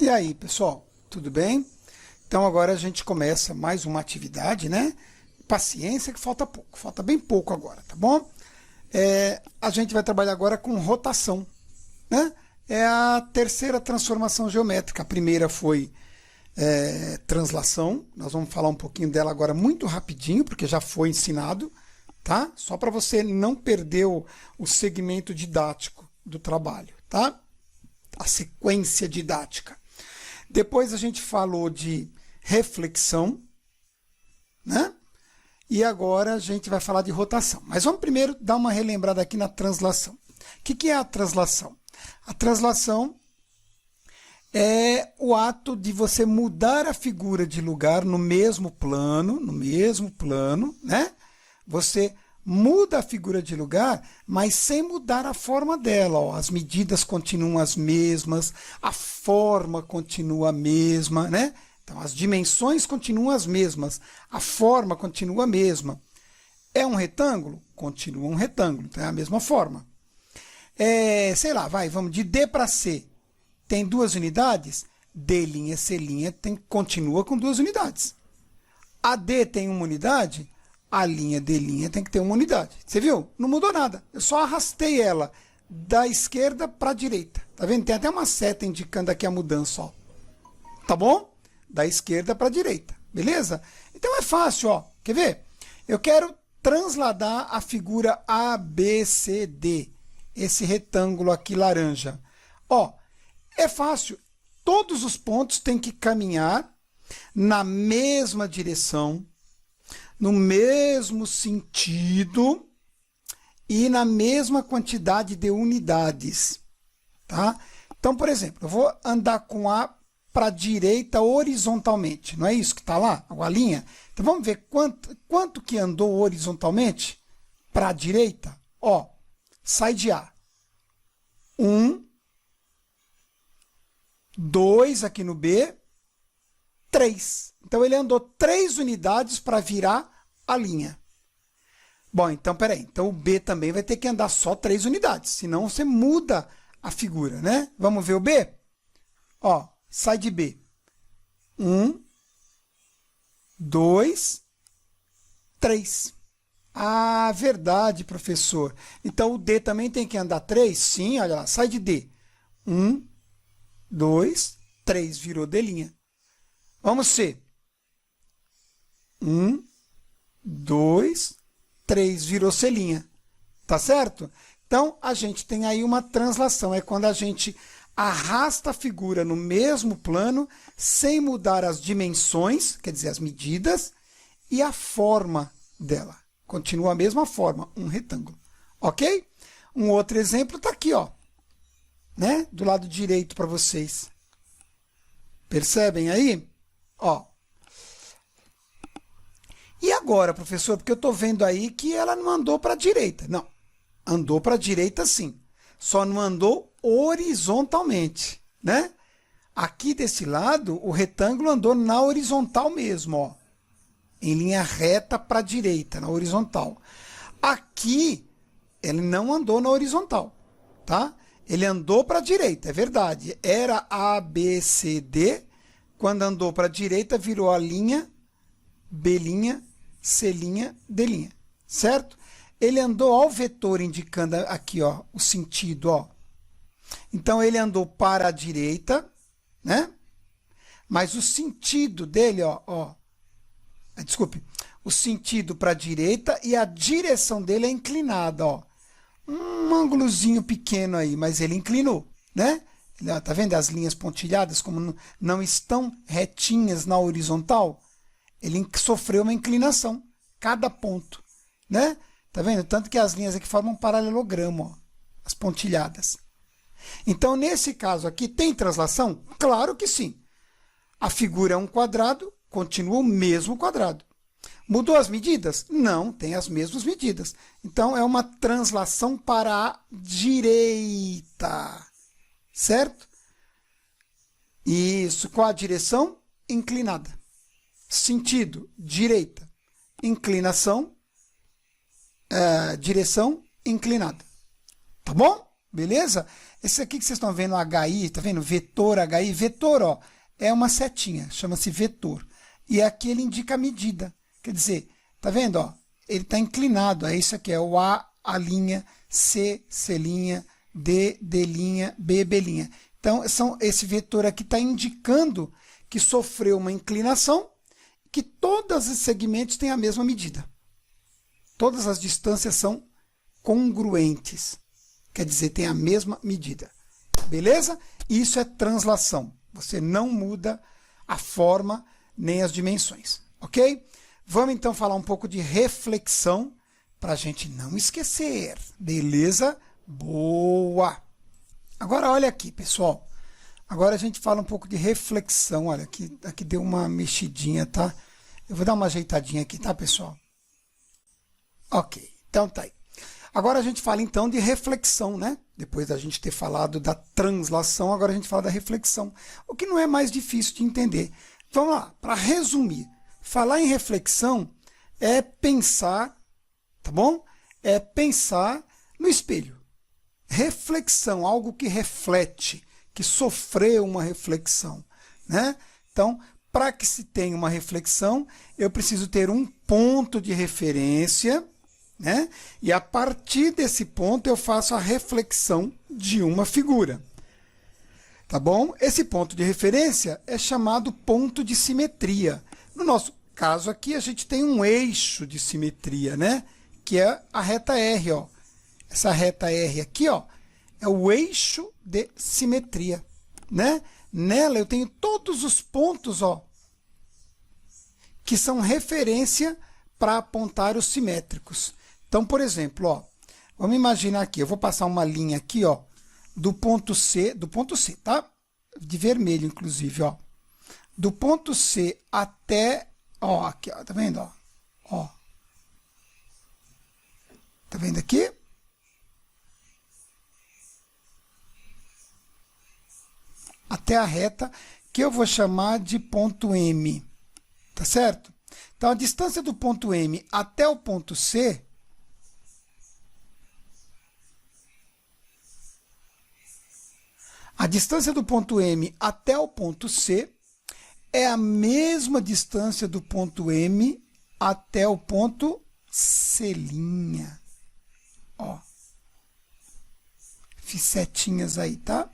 E aí, pessoal, tudo bem? Então agora a gente começa mais uma atividade, né? Paciência que falta pouco, falta bem pouco agora, tá bom? A gente vai trabalhar agora com rotação, né? É a terceira transformação geométrica. A primeira foi translação. Nós vamos falar um pouquinho dela agora muito rapidinho, porque já foi ensinado, tá? Só para você não perder o segmento didático do trabalho, tá? A sequência didática. Depois a gente falou de reflexão, né? E agora a gente vai falar de rotação. Mas vamos primeiro dar uma relembrada aqui na translação. O que é a translação? A translação é o ato de você mudar a figura de lugar no mesmo plano, né? Você muda a figura de lugar, mas sem mudar a forma dela. Ó. As medidas continuam as mesmas, a forma continua a mesma, né? Então, as dimensões continuam as mesmas, a forma continua a mesma. É um retângulo? Continua um retângulo, então é a mesma forma. Sei lá, vamos de D para C. Tem duas unidades? D', C', continua com duas unidades. A D tem uma unidade? A linha D' tem que ter uma unidade. Você viu? Não mudou nada. Eu só arrastei ela da esquerda para a direita. Tá vendo? Tem até uma seta indicando aqui a mudança, ó. Tá bom? Da esquerda para a direita. Beleza? Então é fácil, ó. Quer ver? Eu quero transladar a figura ABCD. Esse retângulo aqui laranja. Ó, é fácil. Todos os pontos têm que caminhar na mesma direção, no mesmo sentido e na mesma quantidade de unidades, tá? Então, por exemplo, eu vou andar com A para a direita horizontalmente, não é isso que está lá, a linha? Então, vamos ver quanto que andou horizontalmente para a direita? Ó, sai de A. 1, 2 aqui no B, 3. Então, ele andou 3 unidades para virar a linha. Bom, então, peraí. Então, o B também vai ter que andar só 3 unidades, senão você muda a figura, né? Vamos ver o B? Ó, sai de B. 1, 2, 3. Ah, verdade, professor. Então, o D também tem que andar 3? Sim, olha lá, sai de D. 1, 2, 3, virou D'. Vamos C. 1, 2, 3, virou C'. Tá certo? Então, a gente tem aí uma translação. É quando a gente arrasta a figura no mesmo plano, sem mudar as dimensões, quer dizer, as medidas, e a forma dela. Continua a mesma forma, um retângulo. Ok? Um outro exemplo está aqui, ó, né? Do lado direito para vocês. Percebem aí? Ó. E agora, professor, porque eu estou vendo aí que ela não andou para a direita. Não, andou para a direita sim, só não andou horizontalmente, né? Aqui desse lado, o retângulo andou na horizontal mesmo, ó, em linha reta para a direita, na horizontal. Aqui, ele não andou na horizontal, tá? Ele andou para a direita, é verdade. Era A, B, C, D. Quando andou para a direita, virou a linha B', C', D', certo? Ele andou ao vetor indicando aqui, ó, o sentido, ó. Então, ele andou para a direita, né? Mas o sentido dele, ó, desculpe, o sentido para a direita e a direção dele é inclinada, ó. Um ângulozinho pequeno aí, mas ele inclinou, né? Tá vendo as linhas pontilhadas como não estão retinhas na horizontal? Ele sofreu uma inclinação, cada ponto, né? Tá vendo? Tanto que as linhas aqui formam um paralelogramo, ó, as pontilhadas. Então, nesse caso aqui, tem translação? Claro que sim. A figura é um quadrado, continua o mesmo quadrado. Mudou as medidas? Não, tem as mesmas medidas. Então, é uma translação para a direita, certo? Isso, qual a direção? Inclinada. Sentido, direita. Inclinação, direção inclinada. Tá bom? Beleza? Esse aqui que vocês estão vendo, HI, tá vendo? Vetor, HI. Vetor, ó, é uma setinha, chama-se vetor. E aqui ele indica a medida. Quer dizer, tá vendo, ó? Ele está inclinado, é isso aqui, é o A, A', C, C', D, D', B, B'. Então, esse vetor aqui está indicando que sofreu uma inclinação, que todos os segmentos têm a mesma medida. Todas as distâncias são congruentes, quer dizer, tem a mesma medida. Beleza? Isso é translação. Você não muda a forma nem as dimensões, ok? Vamos então falar um pouco de reflexão para a gente não esquecer. Beleza? Boa! Agora olha aqui, pessoal. Agora a gente fala um pouco de reflexão. Olha, aqui deu uma mexidinha, tá? Eu vou dar uma ajeitadinha aqui, tá, pessoal? Ok, então tá aí. Agora a gente fala então de reflexão, né? Depois da gente ter falado da translação, agora a gente fala da reflexão. O que não é mais difícil de entender. Vamos lá, para resumir. Falar em reflexão é pensar, tá bom? É pensar no espelho. Reflexão, algo que reflete, que sofreu uma reflexão, né? Então, para que se tenha uma reflexão, eu preciso ter um ponto de referência, né? E a partir desse ponto eu faço a reflexão de uma figura. Tá bom? Esse ponto de referência é chamado ponto de simetria. No nosso caso aqui, a gente tem um eixo de simetria, né? Que é a reta R, ó. Essa reta R aqui, ó, é o eixo de simetria, né? Nela eu tenho todos os pontos, ó, que são referência para apontar os simétricos. Então, por exemplo, ó, vamos imaginar aqui, eu vou passar uma linha aqui, ó, do ponto C, tá? De vermelho, inclusive, ó. Do ponto C até, ó, aqui, ó, tá vendo, ó? Ó. Tá vendo aqui? Até a reta, que eu vou chamar de ponto M, tá certo? Então, a distância do ponto M até o ponto C é a mesma distância do ponto M até o ponto C'. Ó. Fiz setinhas aí, tá?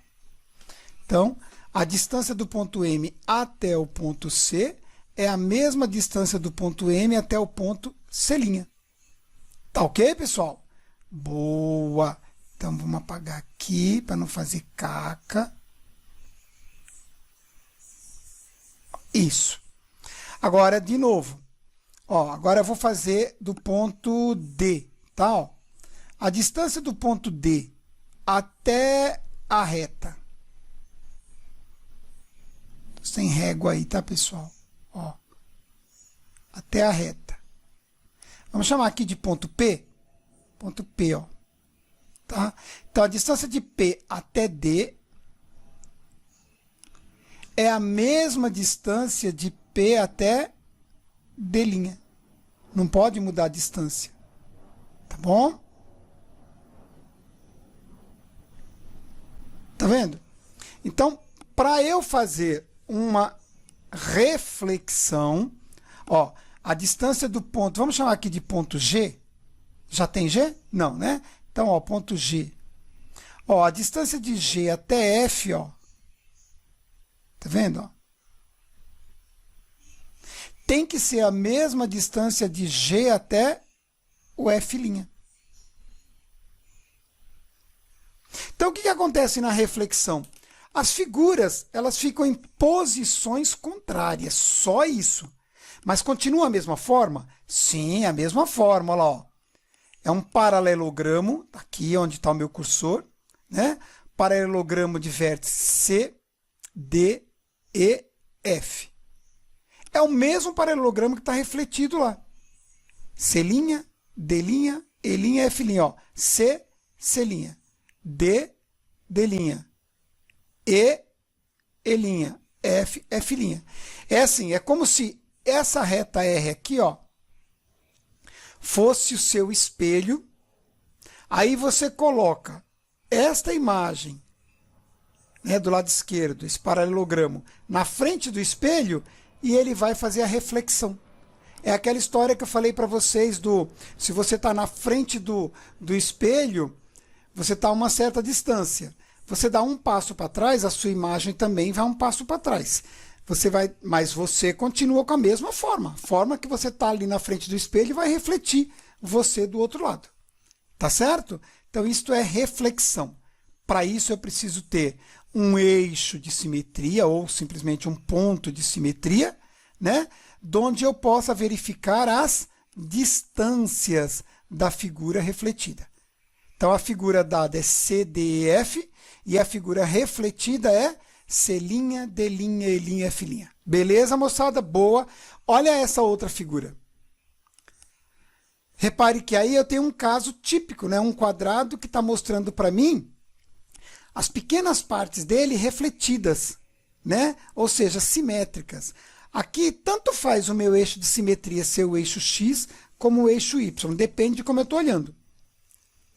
Então, a distância do ponto M até o ponto C é a mesma distância do ponto M até o ponto C'. Tá ok, pessoal? Boa! Então, vamos apagar aqui para não fazer caca. Isso. Agora, de novo. Ó, agora eu vou fazer do ponto D, tá? Ó, a distância do ponto D até a reta. Sem régua aí, tá, pessoal? Ó, até a reta. Vamos chamar aqui de ponto P. Ponto P, ó. Tá? Então, a distância de P até D é a mesma distância de P até D'. Não pode mudar a distância. Tá bom? Tá vendo? Então, para eu fazer uma reflexão, ó, a distância do ponto, vamos chamar aqui de ponto G. Já tem G? Não, né? Então, ó, ponto G. Ó, a distância de G até F, ó. Tá vendo, ó? Tem que ser a mesma distância de G até o F'. Então, o que acontece na reflexão? As figuras, elas ficam em posições contrárias, só isso. Mas continua a mesma forma? Sim, a mesma forma, olha lá, ó. É um paralelogramo, aqui onde está o meu cursor, né? Paralelogramo de vértice C, D, E, F. É o mesmo paralelogramo que está refletido lá. C', D', E', F', ó. C, C', D, D', E, E', F, F'. É assim, é como se essa reta R aqui, ó, fosse o seu espelho. Aí você coloca esta imagem né, do lado esquerdo, esse paralelogramo, na frente do espelho e ele vai fazer a reflexão. É aquela história que eu falei para vocês do, se você está na frente do espelho, você está a uma certa distância. Você dá um passo para trás, a sua imagem também vai um passo para trás. Mas você continua com a mesma forma. A forma que você está ali na frente do espelho vai refletir você do outro lado. Tá certo? Então, isto é reflexão. Para isso, eu preciso ter um eixo de simetria, ou simplesmente um ponto de simetria, né? Onde eu possa verificar as distâncias da figura refletida. Então, a figura dada é CDEF e a figura refletida é C', D', E', F'. Beleza, moçada? Boa. Olha essa outra figura. Repare que aí eu tenho um caso típico, né? Um quadrado que está mostrando para mim as pequenas partes dele refletidas, né? Ou seja, simétricas. Aqui, tanto faz o meu eixo de simetria ser o eixo X como o eixo Y. Depende de como eu estou olhando.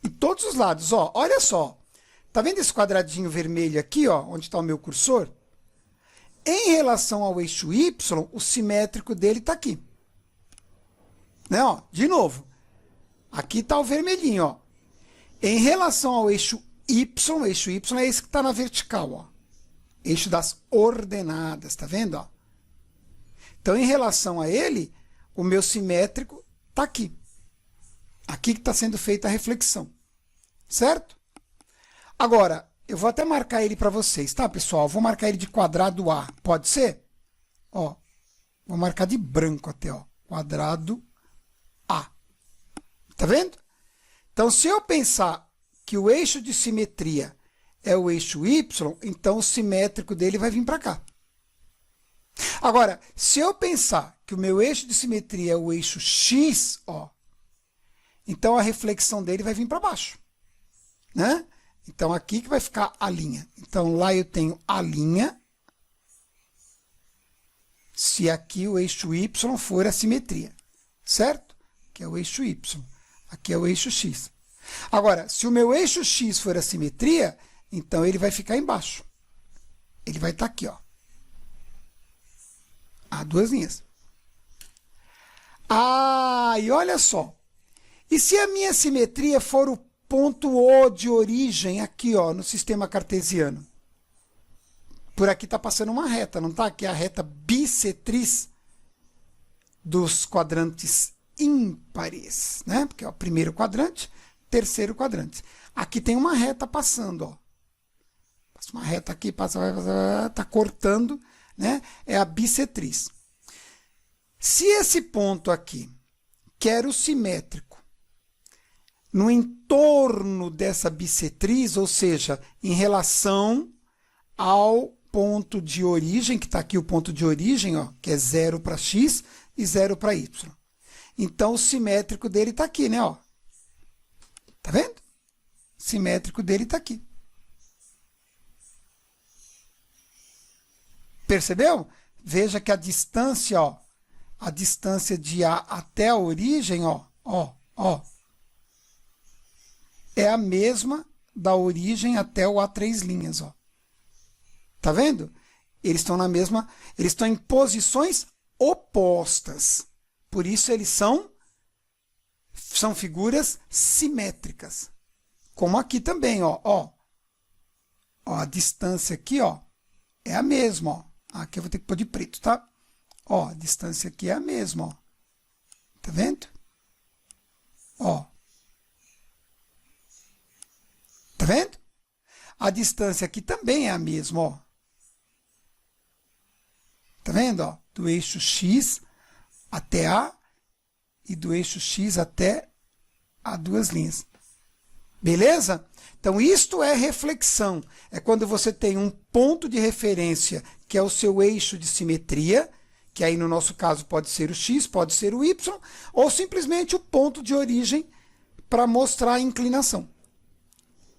E todos os lados, ó, olha só. Tá vendo esse quadradinho vermelho aqui, ó, onde está o meu cursor? Em relação ao eixo Y, o simétrico dele está aqui. Né, ó, de novo. Aqui está o vermelhinho, ó. Em relação ao eixo Y é esse que está na vertical, ó. Eixo das ordenadas, tá vendo, ó? Então, em relação a ele, o meu simétrico está aqui. Aqui que está sendo feita a reflexão. Certo? Agora, eu vou até marcar ele para vocês, tá, pessoal? Vou marcar ele de quadrado A. Pode ser? Ó, vou marcar de branco até, ó. Quadrado A. Tá vendo? Então, se eu pensar que o eixo de simetria é o eixo Y, então o simétrico dele vai vir para cá. Agora, se eu pensar que o meu eixo de simetria é o eixo X, ó, então a reflexão dele vai vir para baixo, né? Então, aqui que vai ficar a linha. Então, lá eu tenho a linha, se aqui o eixo Y for a simetria, certo? Que é o eixo Y. Aqui é o eixo X. Agora, se o meu eixo X for a simetria, então ele vai ficar embaixo. Ele vai estar aqui, ó. Há duas linhas. Ah, e olha só. E se a minha simetria for o ponto O de origem aqui, ó, no sistema cartesiano? Por aqui está passando uma reta, não está? Aqui é a reta bissetriz dos quadrantes ímpares, né? Porque é o primeiro quadrante, terceiro quadrante. Aqui tem uma reta passando, ó. Passa uma reta aqui, está cortando, né? É a bissetriz. Se esse ponto aqui, que era o simétrico, no entorno dessa bissetriz, ou seja, em relação ao ponto de origem, que está aqui o ponto de origem, ó, que é 0 para x e 0 para y. Então, o simétrico dele está aqui, né? Ó. Tá vendo? O simétrico dele está aqui. Percebeu? Veja que a distância, ó, a distância de A até a origem, ó, é a mesma da origem até o A3', ó. Tá vendo? Eles estão na mesma, eles estão em posições opostas. Por isso eles são figuras simétricas. Como aqui também, ó, a distância aqui, ó, é a mesma, ó. Aqui eu vou ter que pôr de preto, tá? Ó, a distância aqui é a mesma, ó. Tá vendo? Ó. Tá vendo? A distância aqui também é a mesma, ó. Tá vendo, ó? Do eixo X até A e do eixo X até A duas linhas. Beleza? Então, isto é reflexão. É quando você tem um ponto de referência, que é o seu eixo de simetria, que aí no nosso caso pode ser o X, pode ser o Y, ou simplesmente o ponto de origem para mostrar a inclinação.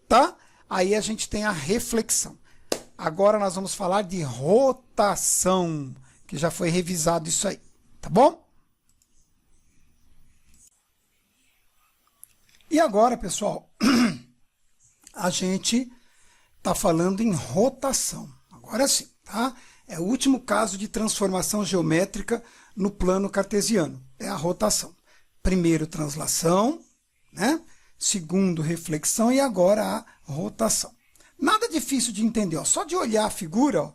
Tá? Aí a gente tem a reflexão. Agora nós vamos falar de rotação, que já foi revisado isso aí. Tá bom? E agora, pessoal, a gente está falando em rotação. Agora sim, tá? É o último caso de transformação geométrica no plano cartesiano. É a rotação. Primeiro, translação, né? Segundo, reflexão e agora a rotação. Nada difícil de entender, ó. Só de olhar a figura, ó,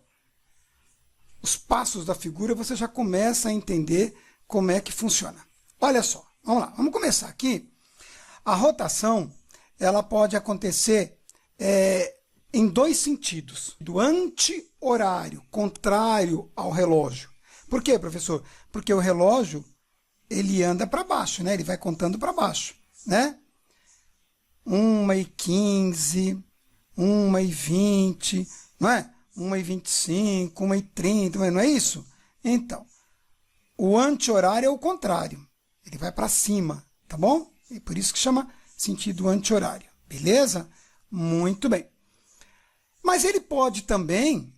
os passos da figura, você já começa a entender como é que funciona. Olha só, vamos lá, vamos começar aqui. A rotação, ela pode acontecer em dois sentidos. Do anti-horário, contrário ao relógio. Por quê, professor? Porque o relógio, ele anda para baixo, né? Ele vai contando para baixo, né? 1h15, 1h20, não é? 1h25, 1h30, não é isso? Então, o anti-horário é o contrário. Ele vai para cima, tá bom? E por isso que chama sentido anti-horário. Beleza? Muito bem. Mas ele pode também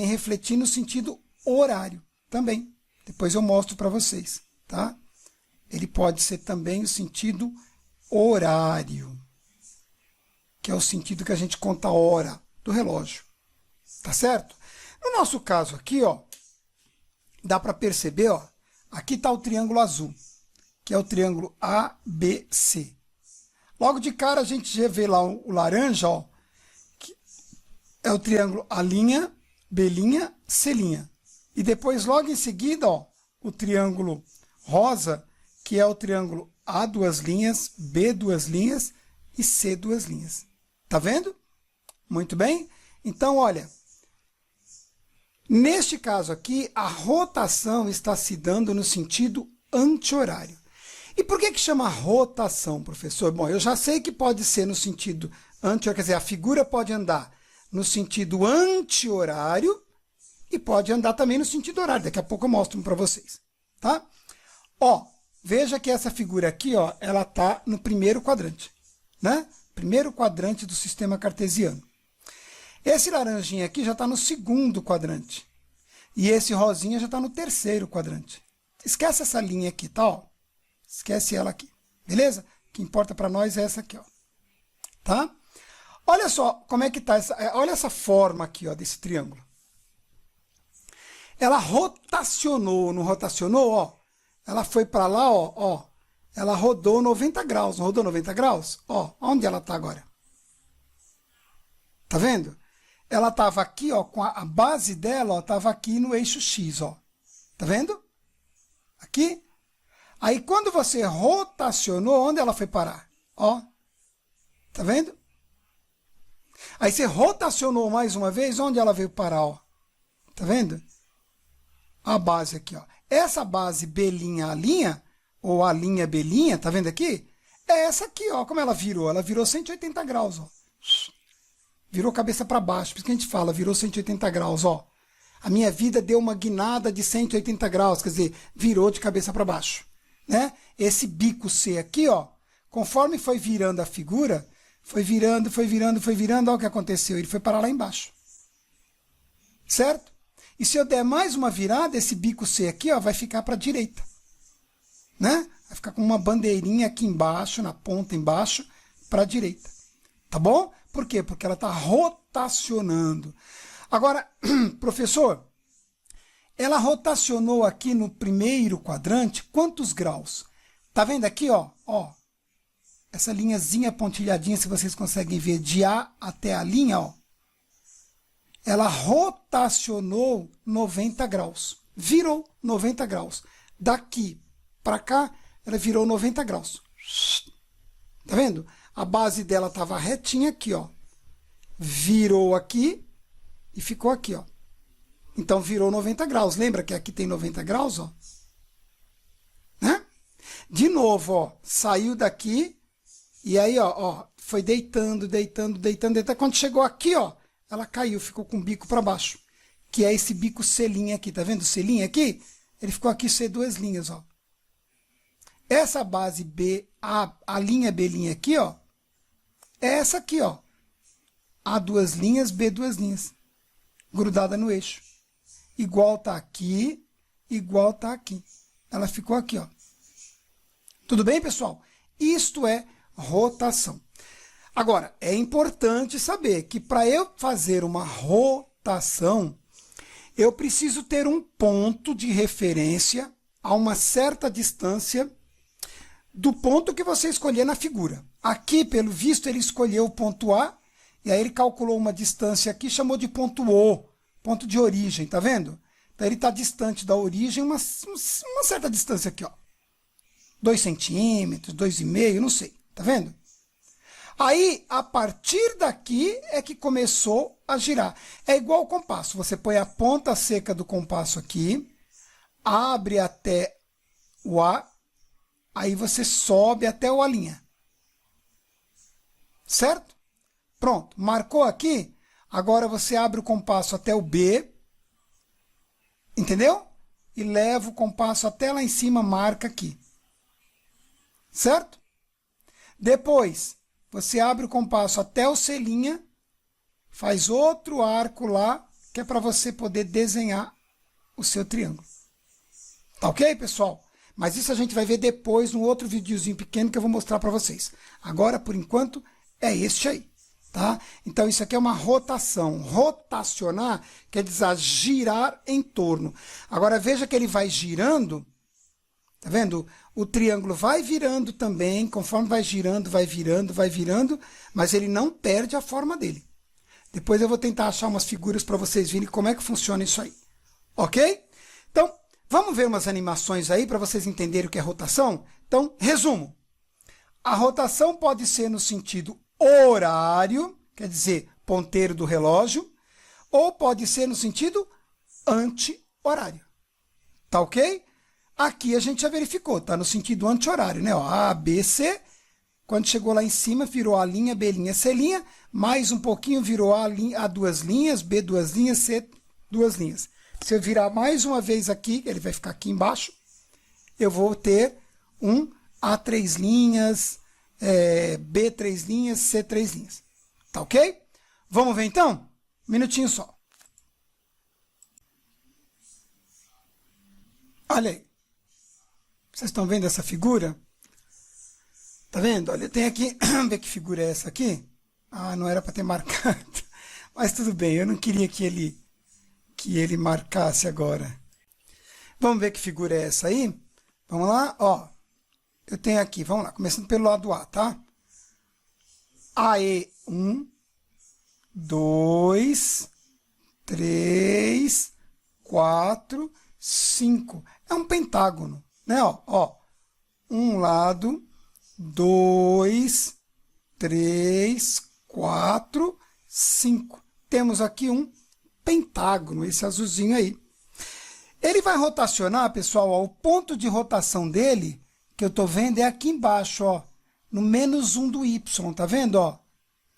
refletir no sentido horário também. Depois eu mostro para vocês, tá? Ele pode ser também o sentido horário, que é o sentido que a gente conta a hora do relógio. Tá certo? No nosso caso aqui, ó, dá para perceber, ó, aqui está o triângulo azul, que é o triângulo ABC. Logo de cara a gente já vê lá o laranja, ó, que é o triângulo A', B', C'. E depois, logo em seguida, ó, o triângulo rosa, que é o triângulo A duas linhas, B duas linhas e C duas linhas. Tá vendo? Muito bem? Então, olha, neste caso aqui, a rotação está se dando no sentido anti-horário. E por que chama rotação, professor? Bom, eu já sei que pode ser no sentido anti-horário, quer dizer, a figura pode andar no sentido anti-horário e pode andar também no sentido horário. Daqui a pouco eu mostro para vocês, tá? Ó, veja que essa figura aqui, ó, ela está no primeiro quadrante, né? Primeiro quadrante do sistema cartesiano. Esse laranjinha aqui já está no segundo quadrante. E esse rosinha já está no terceiro quadrante. Esquece essa linha aqui, tá? Ó. Esquece ela aqui, beleza? O que importa para nós é essa aqui, ó. Tá? Olha só como é que tá olha essa forma aqui, ó, desse triângulo. Ela rotacionou, não rotacionou, ó? Ela foi para lá, ó. Ela rodou 90 graus, não rodou 90 graus? Ó, onde ela tá agora? Tá vendo? Ela estava aqui, ó, com a base dela, ó, estava aqui no eixo X, ó. Tá vendo? Aqui. Aí, quando você rotacionou, onde ela foi parar? Ó. Tá vendo? Aí, você rotacionou mais uma vez, onde ela veio parar, ó? Tá vendo? A base aqui, ó. Essa base B', A', ou A', B', tá vendo aqui? É essa aqui, ó. Como ela virou? Ela virou 180 graus, ó. Virou cabeça para baixo, por isso que a gente fala, virou 180 graus, ó. A minha vida deu uma guinada de 180 graus, quer dizer, virou de cabeça para baixo, né? Esse bico C aqui, ó, conforme foi virando a figura, foi virando, olha o que aconteceu, ele foi parar lá embaixo. Certo? E se eu der mais uma virada, esse bico C aqui, ó, vai ficar para a direita, né? Vai ficar com uma bandeirinha aqui embaixo, na ponta embaixo, para a direita. Tá bom? Por quê? Porque ela está rotacionando. Agora, professor, ela rotacionou aqui no primeiro quadrante quantos graus? Tá vendo aqui, ó? Ó, essa linhazinha pontilhadinha, se vocês conseguem ver, de A até a linha, ó. Ela rotacionou 90 graus. Virou 90 graus. Daqui para cá, ela virou 90 graus. Tá vendo? A base dela estava retinha aqui, ó. Virou aqui e ficou aqui, ó. Então, virou 90 graus. Lembra que aqui tem 90 graus, ó? Né? De novo, ó. Saiu daqui e aí, ó, foi deitando. Quando chegou aqui, ó, ela caiu, ficou com o bico para baixo. Que é esse bico C' aqui. Tá vendo o C' aqui? Ele ficou aqui C duas linhas, ó. Essa base B, a linha B' aqui, ó, é essa aqui, ó. A duas linhas, B duas linhas. Grudada no eixo. Igual tá aqui, igual tá aqui. Ela ficou aqui, ó. Tudo bem, pessoal? Isto é rotação. Agora, é importante saber que para eu fazer uma rotação, eu preciso ter um ponto de referência a uma certa distância do ponto que você escolher na figura. Aqui, pelo visto, ele escolheu o ponto A, e aí ele calculou uma distância aqui, chamou de ponto O, ponto de origem, tá vendo? Então ele está distante da origem, uma certa distância aqui, ó. 2 centímetros, 2,5, não sei, tá vendo? Aí, a partir daqui é que começou a girar. É igual ao compasso. Você põe a ponta seca do compasso aqui, abre até o A, aí você sobe até o A'. Certo? Pronto. Marcou aqui? Agora você abre o compasso até o B, entendeu? E leva o compasso até lá em cima, marca aqui. Certo? Depois, você abre o compasso até o C', faz outro arco lá, que é para você poder desenhar o seu triângulo. Tá ok, pessoal? Mas isso a gente vai ver depois, num outro videozinho pequeno que eu vou mostrar para vocês. Agora, por enquanto, é este aí. Tá? Então, isso aqui é uma rotação. Rotacionar quer dizer girar em torno. Agora, veja que ele vai girando. Tá vendo? O triângulo vai virando também, conforme vai girando, mas ele não perde a forma dele. Depois eu vou tentar achar umas figuras para vocês verem como é que funciona isso aí. Ok? Então, vamos ver umas animações aí para vocês entenderem o que é rotação? Então, resumo. A rotação pode ser no sentido horário, quer dizer, ponteiro do relógio, ou pode ser no sentido anti-horário. Tá ok? Aqui a gente já verificou, tá no sentido anti-horário, né? Ó, A, B, C. Quando chegou lá em cima, virou A', B', C'. Mais um pouquinho, virou A duas linhas, B duas linhas, C duas linhas. Se eu virar mais uma vez aqui, ele vai ficar aqui embaixo, eu vou ter um A três linhas, B três linhas, C três linhas. Tá ok? Vamos ver então? Um minutinho só. Olha aí. Vocês estão vendo essa figura? Tá vendo? Olha, tem aqui, vamos ver que figura é essa aqui? Ah, não era para ter marcado. Mas tudo bem, eu não queria que ele marcasse agora. Vamos ver que figura é essa aí? Vamos lá, ó. Eu tenho aqui, vamos lá, começando pelo lado A, tá? AE 1, 2, 3, 4, 5. É um pentágono, né? Ó, um lado, 2, 3, 4, 5. Temos aqui um pentágono, esse azulzinho aí. Ele vai rotacionar, pessoal, ó, o ponto de rotação dele, que eu estou vendo, é aqui embaixo, ó, no -1 do Y, tá vendo? Ó?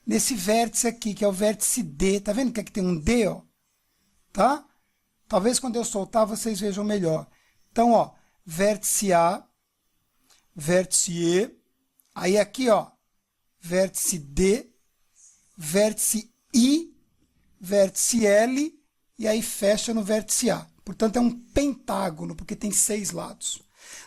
Nesse vértice aqui, que é o vértice D, tá vendo que aqui tem um D, ó? Tá? Talvez quando eu soltar vocês vejam melhor. Então, ó, vértice A, vértice E, aí aqui, ó, vértice D, vértice I, vértice L, e aí fecha no vértice A. Portanto, é um pentágono, porque tem 6 lados.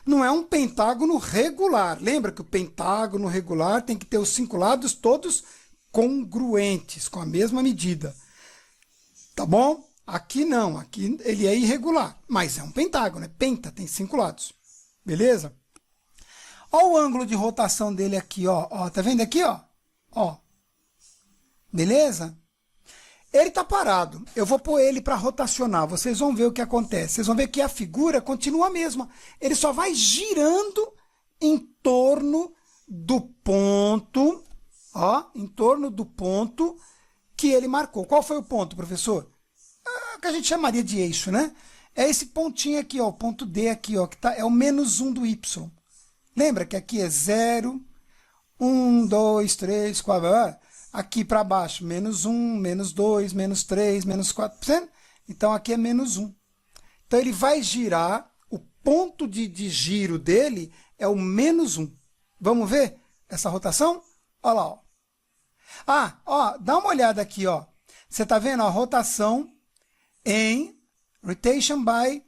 Não é um pentágono regular. Lembra que o pentágono regular tem que ter os 5 lados todos congruentes, com a mesma medida. Tá bom? Aqui não, aqui ele é irregular, mas é um pentágono, é penta, tem 5 lados. Beleza? Olha o ângulo de rotação dele aqui, ó. Tá vendo aqui, ó? Ó. Beleza? Ele está parado. Eu vou pôr ele para rotacionar. Vocês vão ver o que acontece. Vocês vão ver que a figura continua a mesma. Ele só vai girando em torno do ponto, ó, em torno do ponto que ele marcou. Qual foi o ponto, professor? Que a gente chamaria de eixo, né? É esse pontinho aqui, ó, o ponto D aqui, ó, que tá, é o -1 do Y. Lembra que aqui é 0, 1, 2, 3, 4... Aqui para baixo, -1, -2, -3, -4%. Então, aqui é -1. Então, ele vai girar, o ponto de giro dele é o -1. Vamos ver essa rotação? Olha lá, ó. Ah, ó, dá uma olhada aqui, ó. Você está vendo a rotação em rotation by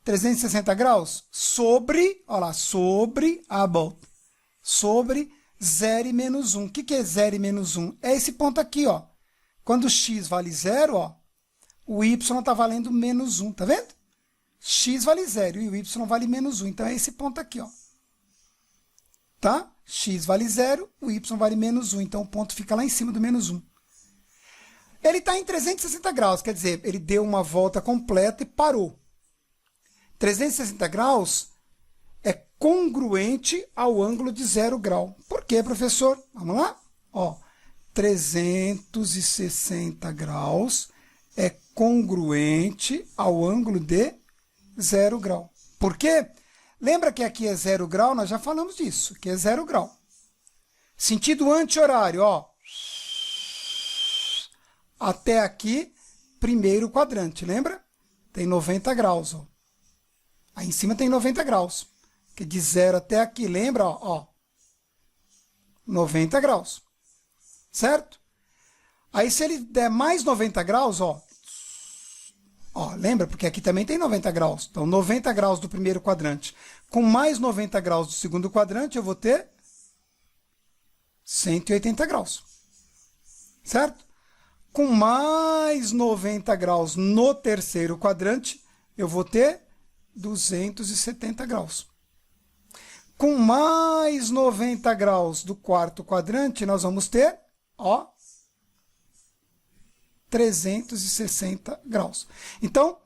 360 graus sobre, olha lá, sobre about, sobre 0 e menos 1. O que é 0 e menos 1? É esse ponto aqui, ó. Quando x vale 0, ó, o y está valendo menos 1, tá vendo? X vale 0 e o y vale menos 1. Então, é esse ponto aqui, ó. Tá? X vale 0, o y vale menos 1. Então, o ponto fica lá em cima do menos 1. Ele está em 360 graus, quer dizer, ele deu uma volta completa e parou. 360 graus é congruente ao ângulo de 0 grau. Por quê, professor? Vamos lá? Ó, 360 graus é congruente ao ângulo de 0 grau. Por quê? Lembra que aqui é 0 grau? Nós já falamos disso, que é 0 grau. Sentido anti-horário, ó. Até aqui, primeiro quadrante, lembra? Tem 90 graus, ó. Aí em cima tem 90 graus. Que de 0 até aqui, lembra? Ó, 90 graus. Certo? Aí se ele der mais 90 graus, ó, lembra? Porque aqui também tem 90 graus. Então, 90 graus do primeiro quadrante. Com mais 90 graus do segundo quadrante, eu vou ter 180 graus. Certo? Com mais 90 graus no terceiro quadrante, eu vou ter 270 graus. Com mais 90 graus do quarto quadrante, nós vamos ter, ó, 360 graus. Então,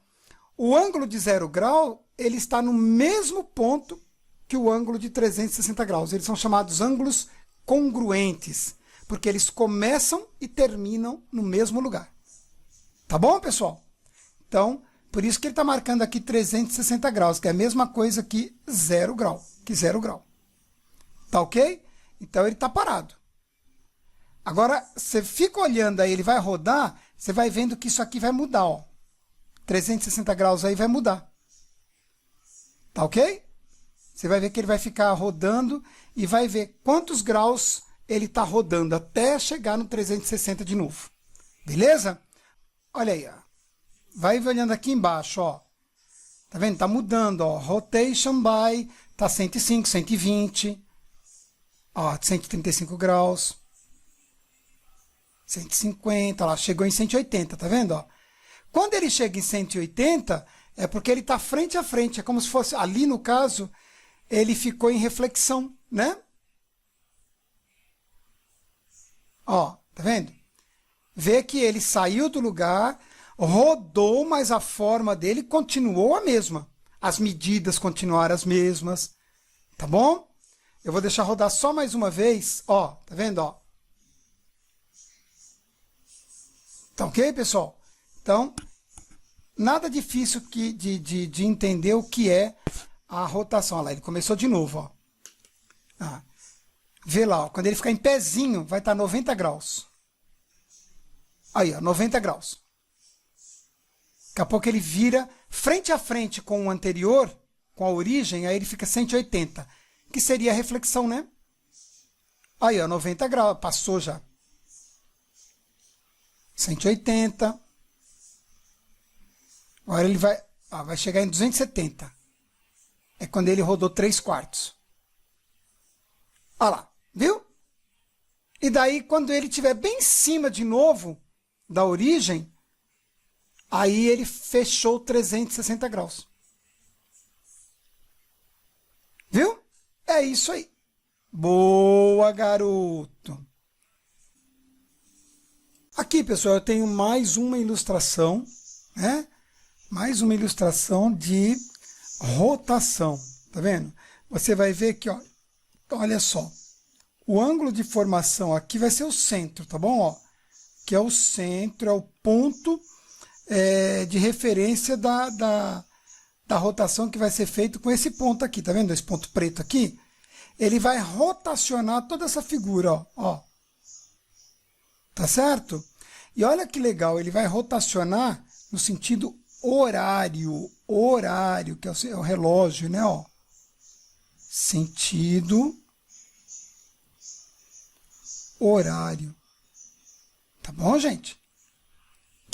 o ângulo de 0 grau, ele está no mesmo ponto que o ângulo de 360 graus. Eles são chamados ângulos congruentes, porque eles começam e terminam no mesmo lugar. Tá bom, pessoal? Então, por isso que ele está marcando aqui 360 graus, que é a mesma coisa que 0 grau. Tá ok? Então, ele está parado. Agora, você fica olhando aí, ele vai rodar, você vai vendo que isso aqui vai mudar, ó. 360 graus aí vai mudar. Tá ok? Você vai ver que ele vai ficar rodando e vai ver quantos graus ele está rodando até chegar no 360 de novo. Beleza? Olha aí, ó. Vai olhando aqui embaixo, ó. Tá vendo? Tá mudando, ó. Rotation by, tá 105, 120. Ó, 135 graus. 150, lá, chegou em 180, tá vendo, ó? Quando ele chega em 180, é porque ele tá frente a frente, é como se fosse, ali no caso, ele ficou em reflexão, né? Ó, tá vendo? Vê que ele saiu do lugar, rodou, mas a forma dele continuou a mesma. As medidas continuaram as mesmas, tá bom? Eu vou deixar rodar só mais uma vez, ó, tá vendo, ó? Tá ok, pessoal? Então, nada difícil de entender o que é a rotação. Olha lá, ele começou de novo, ó. Vê lá, ó, quando ele ficar em pezinho, vai estar 90 graus. Aí, ó, 90 graus. Daqui a pouco ele vira frente a frente com o anterior, com a origem, aí ele fica 180, que seria a reflexão, né? Aí, ó, 90 graus, passou já. 180. Agora ele vai chegar em 270. É quando ele rodou 3/4. Olha lá, viu? E daí, quando ele estiver bem em cima de novo da origem, aí ele fechou 360 graus. Viu? É isso aí. Boa, garoto! Aqui, pessoal, eu tenho mais uma ilustração, né? Mais uma ilustração de rotação, tá vendo? Você vai ver que, ó, olha só, o ângulo de formação aqui vai ser o centro, tá bom? Ó, que é o centro, é o ponto de referência da rotação que vai ser feito com esse ponto aqui, tá vendo? Esse ponto preto aqui, ele vai rotacionar toda essa figura, ó. Tá certo? E olha que legal, ele vai rotacionar no sentido horário, que é o relógio, né? Ó. Sentido horário. Tá bom, gente?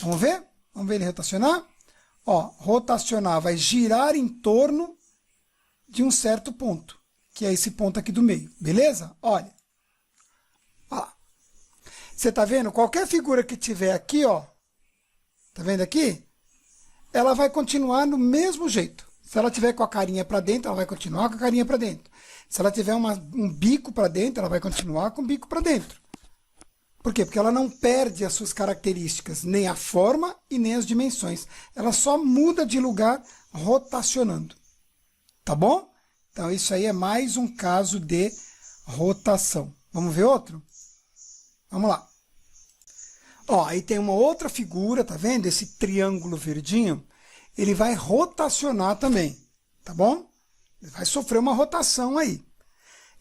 Vamos ver? Vamos ver ele rotacionar? Ó, rotacionar vai girar em torno de um certo ponto, que é esse ponto aqui do meio. Beleza? Olha. Você tá vendo? Qualquer figura que tiver aqui, ó, tá vendo aqui? Ela vai continuar do mesmo jeito. Se ela tiver com a carinha para dentro, ela vai continuar com a carinha para dentro. Se ela tiver um bico para dentro, ela vai continuar com o bico para dentro. Por quê? Porque ela não perde as suas características, nem a forma e nem as dimensões. Ela só muda de lugar rotacionando. Tá bom? Então, isso aí é mais um caso de rotação. Vamos ver outro? Vamos lá. Ó, aí tem uma outra figura, tá vendo? Esse triângulo verdinho, ele vai rotacionar também, tá bom? Ele vai sofrer uma rotação aí.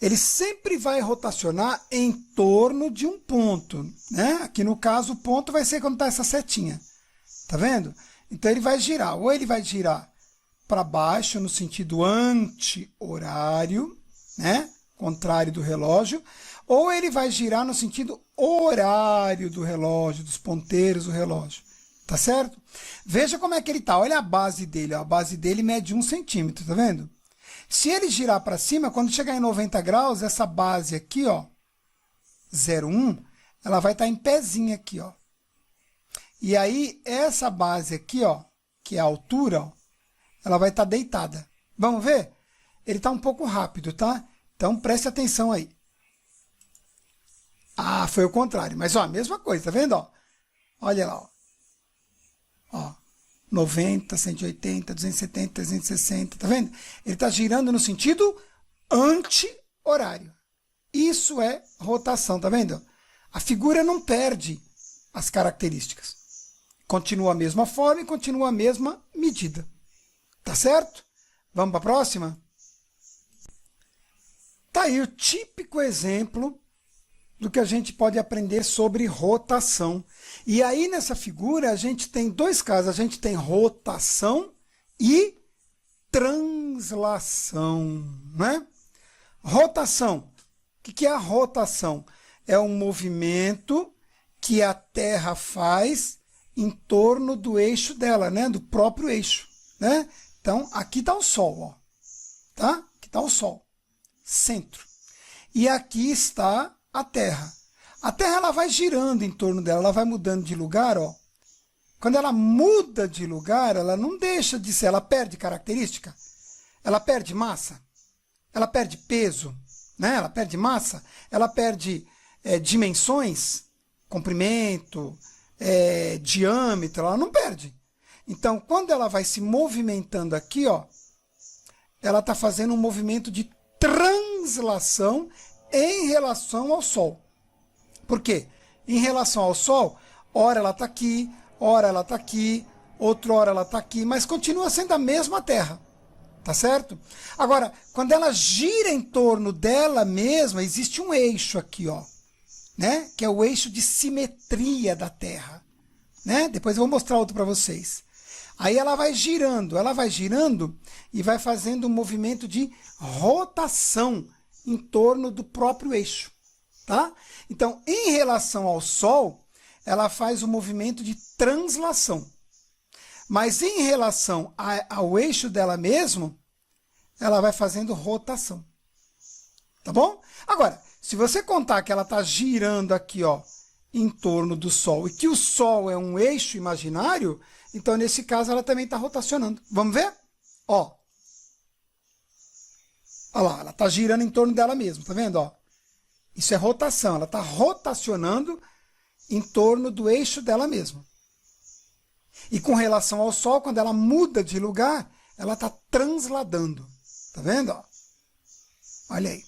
Ele sempre vai rotacionar em torno de um ponto, né? Aqui no caso, o ponto vai ser quando está essa setinha, tá vendo? Então, ele vai girar, ou ele vai girar para baixo, no sentido anti-horário, né? Contrário do relógio, ou ele vai girar no sentido horário do relógio, dos ponteiros do relógio, tá certo? Veja como é que ele tá, olha a base dele, ó. A base dele mede 1 centímetro, tá vendo? Se ele girar para cima, quando chegar em 90 graus, essa base aqui, ó, 0,1, ela vai estar em pezinho aqui, ó. E aí, essa base aqui, ó, que é a altura, ó, ela vai estar deitada. Vamos ver? Ele está um pouco rápido, tá? Então, preste atenção aí. Ah, foi o contrário. Mas, ó, a mesma coisa, tá vendo? Ó? Olha lá, ó. Ó, 90, 180, 270, 360, tá vendo? Ele está girando no sentido anti-horário. Isso é rotação, tá vendo? A figura não perde as características. Continua a mesma forma e continua a mesma medida. Tá certo? Vamos para a próxima? Tá aí o típico exemplo do que a gente pode aprender sobre rotação. E aí, nessa figura, a gente tem dois casos. A gente tem rotação e translação, né? Rotação. O que é a rotação? É um movimento que a Terra faz em torno do eixo dela, né? Do próprio eixo, né? Então, aqui está o Sol, ó. Tá? Aqui está o Sol, centro. E aqui está a Terra. A Terra ela vai girando em torno dela, ela vai mudando de lugar, ó. Quando ela muda de lugar, ela não deixa de ser, ela perde característica, ela perde massa, ela perde peso, né? Ela perde massa, ela perde dimensões, comprimento, diâmetro, ela não perde. Então, quando ela vai se movimentando aqui, ó, ela está fazendo um movimento de translação em relação ao Sol. Por quê? Em relação ao Sol, ora ela está aqui, ora ela está aqui, outra hora ela está aqui, mas continua sendo a mesma Terra. Tá certo? Agora, quando ela gira em torno dela mesma, existe um eixo aqui, ó, né? Que é o eixo de simetria da Terra, né? Depois eu vou mostrar outro para vocês. Aí ela vai girando e vai fazendo um movimento de rotação em torno do próprio eixo, tá? Então, em relação ao Sol, ela faz um movimento de translação. Mas em relação ao eixo dela mesmo, ela vai fazendo rotação. Tá bom? Agora, se você contar que ela está girando aqui, ó, em torno do Sol, e que o Sol é um eixo imaginário, então, nesse caso, ela também está rotacionando. Vamos ver? Ó. Olha lá, ela está girando em torno dela mesma, tá vendo? Ó? Isso é rotação, ela está rotacionando em torno do eixo dela mesma. E com relação ao Sol, quando ela muda de lugar, ela está transladando. Tá vendo? Ó? Olha aí.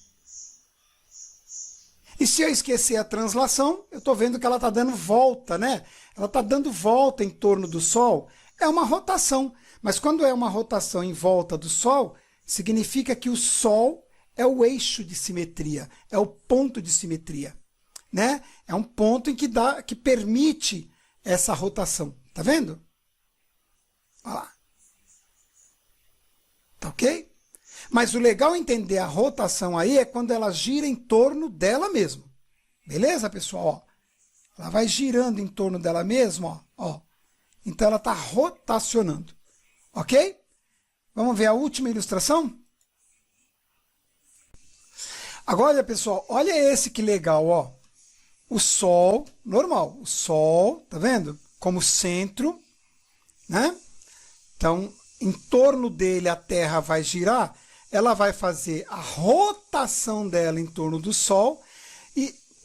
E se eu esquecer a translação, eu estou vendo que ela está dando volta, né? Ela está dando volta em torno do Sol. É uma rotação. Mas quando é uma rotação em volta do Sol, significa que o Sol é o eixo de simetria, é o ponto de simetria, né? É um ponto em que permite essa rotação. Tá vendo? Olha lá. Tá ok? Mas o legal é entender a rotação aí é quando ela gira em torno dela mesma. Beleza, pessoal? Ó, ela vai girando em torno dela mesma, ó. Então ela está rotacionando. Ok? Vamos ver a última ilustração? Agora, pessoal, olha esse que legal, ó. o Sol, normal, o Sol, tá vendo? Como centro, né? Então, em torno dele a Terra vai girar, ela vai fazer a rotação dela em torno do Sol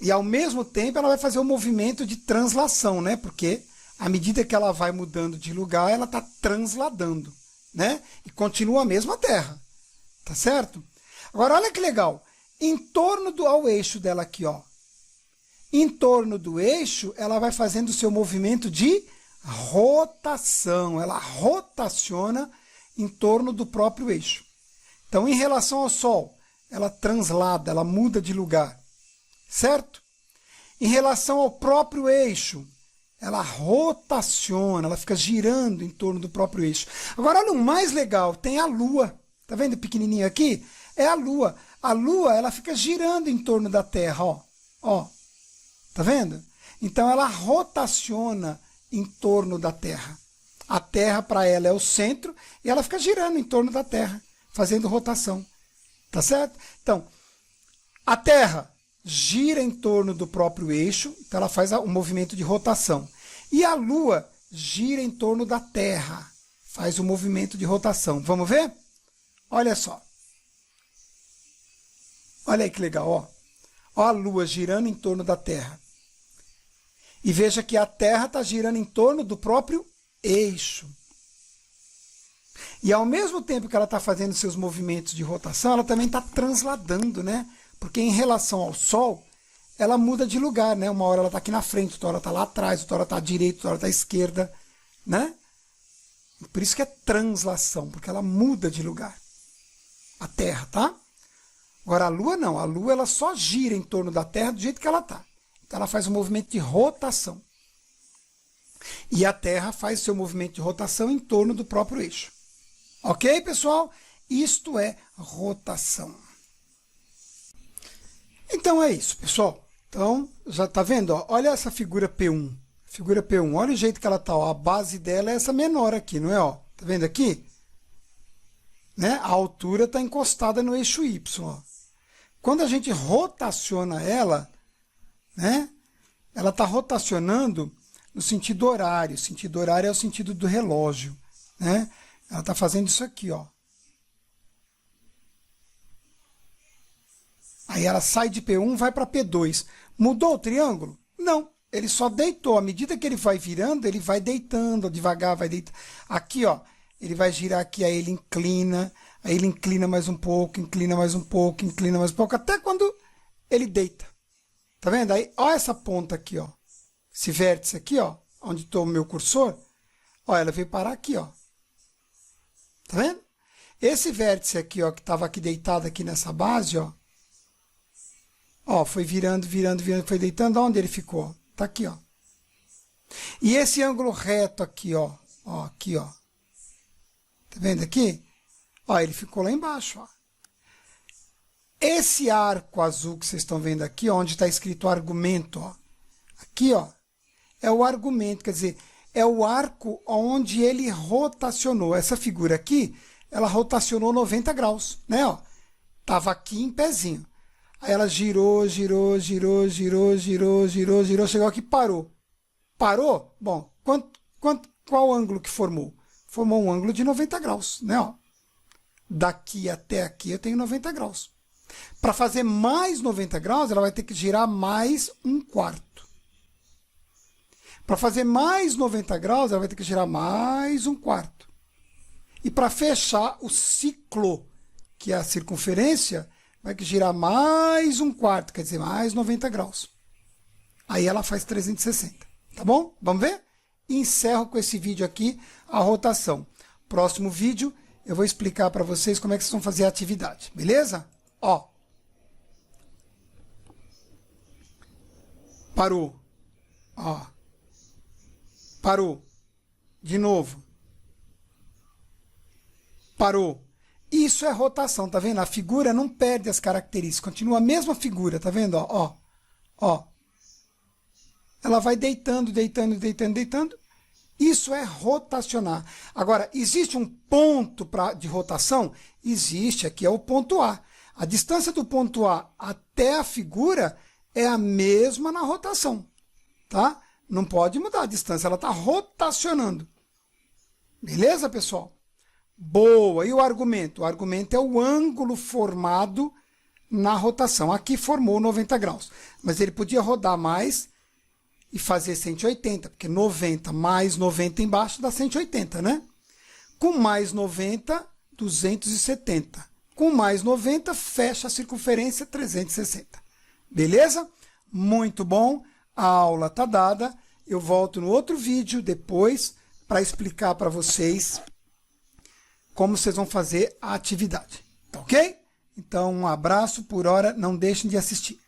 e ao mesmo tempo ela vai fazer o movimento de translação, né? Porque à medida que ela vai mudando de lugar, ela está transladando, né? E continua a mesma Terra, tá certo? Agora, olha que legal. Em torno ao eixo dela aqui, ó. Em torno do eixo, ela vai fazendo o seu movimento de rotação. Ela rotaciona em torno do próprio eixo. Então, em relação ao Sol, ela translada, ela muda de lugar, certo? Em relação ao próprio eixo, ela rotaciona, ela fica girando em torno do próprio eixo. Agora, olha o mais legal, tem a Lua. Tá vendo pequenininho aqui? É a Lua. A Lua, ela fica girando em torno da Terra, ó. Ó. Tá vendo? Então, ela rotaciona em torno da Terra. A Terra, para ela, é o centro e ela fica girando em torno da Terra, fazendo rotação. Tá certo? Então, a Terra gira em torno do próprio eixo, então ela faz o movimento de rotação. E a Lua gira em torno da Terra, faz o movimento de rotação. Vamos ver? Olha só. Olha aí que legal, ó. Ó a Lua girando em torno da Terra. E veja que a Terra está girando em torno do próprio eixo. E ao mesmo tempo que ela está fazendo seus movimentos de rotação, ela também está transladando, né? Porque em relação ao Sol, ela muda de lugar, né? Uma hora ela está aqui na frente, outra hora está lá atrás, outra hora está à direita, outra hora está à esquerda, né? Por isso que é translação, porque ela muda de lugar. A Terra, tá? Agora a Lua não, a Lua ela só gira em torno da Terra do jeito que ela está. Então ela faz um movimento de rotação. E a Terra faz seu movimento de rotação em torno do próprio eixo. Ok, pessoal? Isto é rotação. Então é isso, pessoal. Então, já tá vendo? Ó? Olha essa figura P1. Figura P1, olha o jeito que ela tá. Ó. A base dela é essa menor aqui, não é? Ó? Tá vendo aqui? Né? A altura está encostada no eixo Y. Ó. Quando a gente rotaciona ela, né? Ela está rotacionando no sentido horário. O sentido horário é o sentido do relógio. Né? Ela está fazendo isso aqui, ó. Aí ela sai de P1 e vai para P2. Mudou o triângulo? Não. Ele só deitou. À medida que ele vai virando, ele vai deitando, devagar vai deitando. Aqui, ó, ele vai girar aqui, aí ele inclina mais um pouco, inclina mais um pouco, inclina mais um pouco, até quando ele deita. Tá vendo? Aí, ó essa ponta aqui, ó. Esse vértice aqui, ó, onde está o meu cursor, ó, ela veio parar aqui, ó. Tá vendo? Esse vértice aqui, ó, que estava aqui deitado aqui nessa base, ó, foi virando, virando, virando, foi deitando. Onde ele ficou? Tá aqui, ó. E esse ângulo reto aqui, ó, aqui, ó. Tá vendo aqui? Ó, ele ficou lá embaixo, ó. Esse arco azul que vocês estão vendo aqui, ó, onde está escrito argumento, ó. Aqui, ó, é o argumento, quer dizer, é o arco onde ele rotacionou. Essa figura aqui, ela rotacionou 90 graus, né, ó. Tava aqui em pezinho. Aí ela girou, girou, girou, girou, girou, girou, girou, chegou aqui e parou. Parou? Bom, qual ângulo que formou? Formou um ângulo de 90 graus, né? Ó. Daqui até aqui eu tenho 90 graus. Para fazer mais 90 graus, ela vai ter que girar mais um quarto. Para fazer mais 90 graus, ela vai ter que girar mais um quarto. E para fechar o ciclo, que é a circunferência, vai que girar mais um quarto, quer dizer, mais 90 graus. Aí ela faz 360, tá bom? Vamos ver? E encerro com esse vídeo aqui, a rotação. Próximo vídeo, eu vou explicar para vocês como é que vocês vão fazer a atividade, beleza? Ó. Parou. Ó. Parou. De novo. Parou. Isso é rotação, tá vendo? A figura não perde as características, continua a mesma figura, tá vendo? Ó, ó. Ela vai deitando, deitando, deitando, deitando. Isso é rotacionar. Agora, existe um ponto de rotação? Existe, aqui é o ponto A. A distância do ponto A até a figura é a mesma na rotação, tá? Não pode mudar a distância, ela está rotacionando. Beleza, pessoal? Boa! E o argumento? O argumento é o ângulo formado na rotação. Aqui formou 90 graus, mas ele podia rodar mais e fazer 180, porque 90 mais 90 embaixo dá 180, né? Com mais 90, 270. Com mais 90, fecha a circunferência 360. Beleza? Muito bom. A aula está dada. Eu volto no outro vídeo depois para explicar para vocês como vocês vão fazer a atividade. Tá ok? Então, um abraço por hora. Não deixem de assistir.